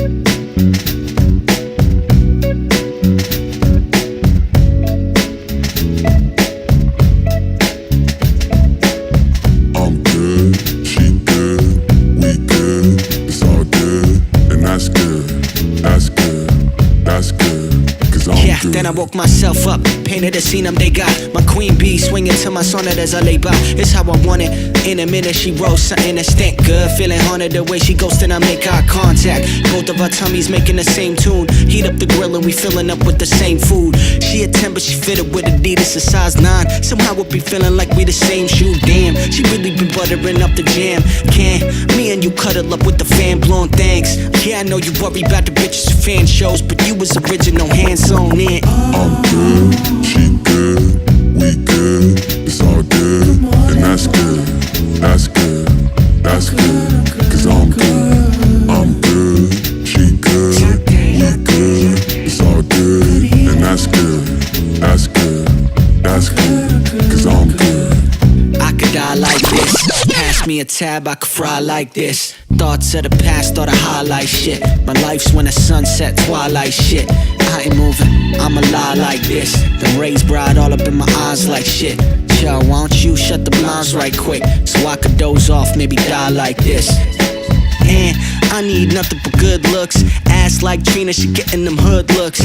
I'm good, she good, we good, it's all good, and that's good, that's good, that's good, cause I'm good. Then I woke myself up, painted the scene they got my queen bee swinging to my sonnet as I lay by. It's how I want it. In a minute she rolls something that stank good, feeling haunted the way she goes, then I make eye contact. Both of our tummies making the same tune. Heat up the grill and we filling up with the same food. She a 10 but she fitted with Adidas, a size 9. Somehow it be feeling like we the same shoe. Damn, she really been buttering up the jam. Can me and you cuddle up with the fan blowing thanks? Yeah, I know you worry about the bitches who fan shows, but you was original, hands on in. I'm good, she good, we good, it's all good, and that's good, that's good, that's good, cause I'm good, she good, we good, it's all good, and that's good, that's good, that's good, cause I'm good. I could die like this. Pass me a tab, I could fry like this. Thoughts of the past are the highlight shit. My life's when the sunset, twilight shit. I ain't moving, I'ma lie like this. The rays bright all up in my eyes like shit. Chill, why don't you shut the blinds right quick, so I could doze off, maybe die like this. And I need nothing but good looks. Ass like Trina, she getting them hood looks.